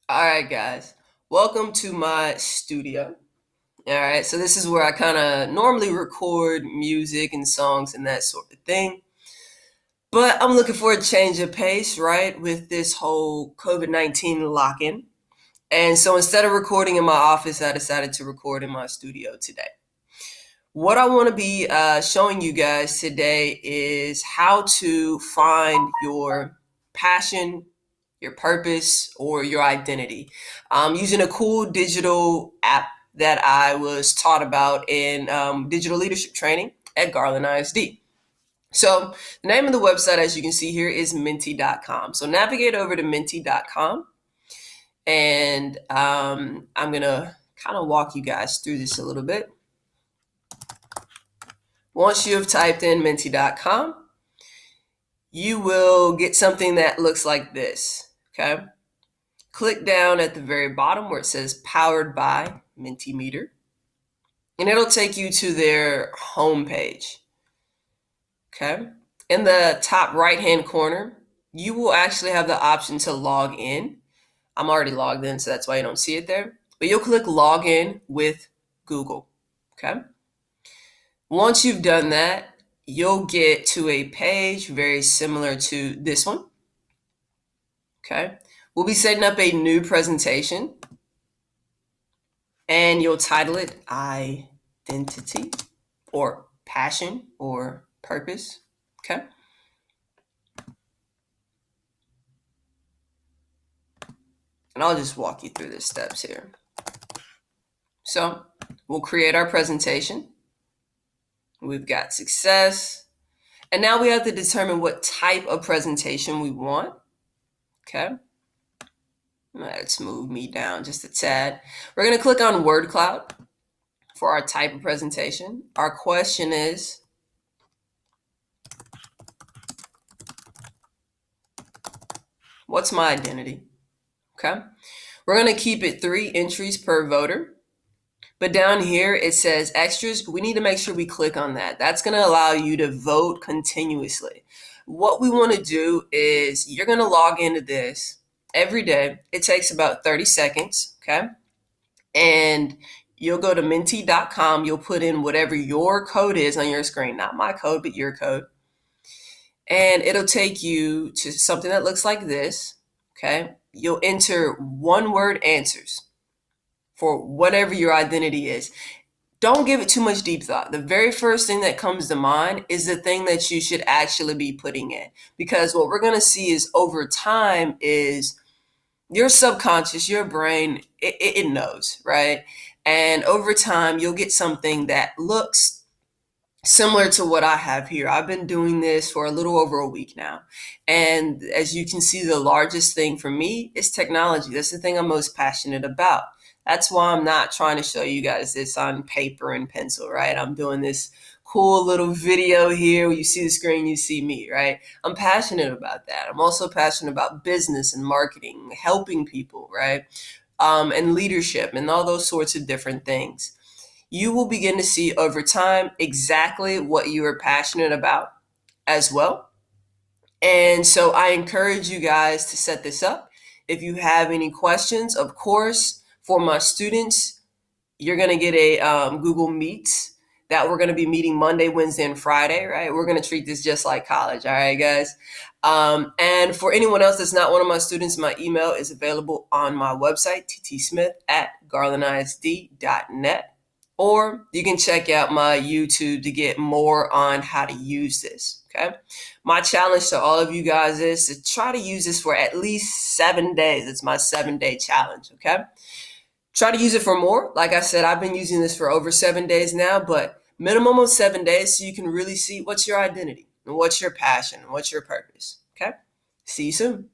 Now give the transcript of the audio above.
All right, guys. Welcome to my studio. All right, so this is where I kind of normally record music and songs and that sort of thing. But I'm looking for a change of pace, right, with this whole COVID-19 lock in. And so instead of recording in my office, I decided to record in my studio today. What I want to be showing you guys today is how to find your passion, your purpose, or your identity using a cool digital app that I was taught about in digital leadership training at Garland ISD. So the name of the website, as you can see here, is Menti.com. So navigate over to Menti.com, and I'm going to kind of walk you guys through this a little bit. Once you have typed in Menti.com, you will get something that looks like this, okay? Click down at the very bottom where it says Powered by Mentimeter, and it'll take you to their homepage, okay? In the top right-hand corner, you will actually have the option to log in. I'm already logged in, so that's why you don't see it there. But you'll click Log in with Google, okay? Once you've done that, you'll get to a page very similar to this one. Okay. We'll be setting up a new presentation, and you'll title it Identity or Passion or Purpose. Okay. And I'll just walk you through the steps here. So we'll create our presentation. We've got success. And now we have to determine what type of presentation we want. Okay. Let's move me down just a tad. We're going to click on Word Cloud for our type of presentation. Our question is, what's my identity? Okay. We're going to keep it 3 entries per voter. But down here, it says extras. We need to make sure we click on that. That's going to allow you to vote continuously. What we want to do is you're going to log into this every day. It takes about 30 seconds, okay? And you'll go to Menti.com. You'll put in whatever your code is on your screen, not my code, but your code. And it'll take you to something that looks like this, okay? You'll enter one-word answers for whatever your identity is. Don't give it too much deep thought. The very first thing that comes to mind is the thing that you should actually be putting in. Because what we're going to see is over time is your subconscious, your brain, it knows, right? And over time, you'll get something that looks similar to what I have here. I've been doing this for a little over a week now. And as you can see, the largest thing for me is technology. That's the thing I'm most passionate about. That's why I'm not trying to show you guys this on paper and pencil, right? I'm doing this cool little video here. When you see the screen, you see me, right? I'm passionate about that. I'm also passionate about business and marketing, helping people, right? And leadership and all those sorts of different things. You will begin to see over time exactly what you are passionate about as well. And so I encourage you guys to set this up. If you have any questions, of course, for my students, you're going to get a Google Meets that we're going to be meeting Monday, Wednesday, and Friday, right? We're going to treat this just like college, all right, guys? And for anyone else that's not one of my students, my email is available on my website, ttsmith@garlandisd.net. Or you can check out my YouTube to get more on how to use this, okay? My challenge to all of you guys is to try to use this for at least 7 days. It's my 7-day challenge, okay? Try to use it for more. Like I said, I've been using this for over 7 days now, but minimum of 7 days so you can really see what's your identity and what's your passion and what's your purpose, okay? See you soon.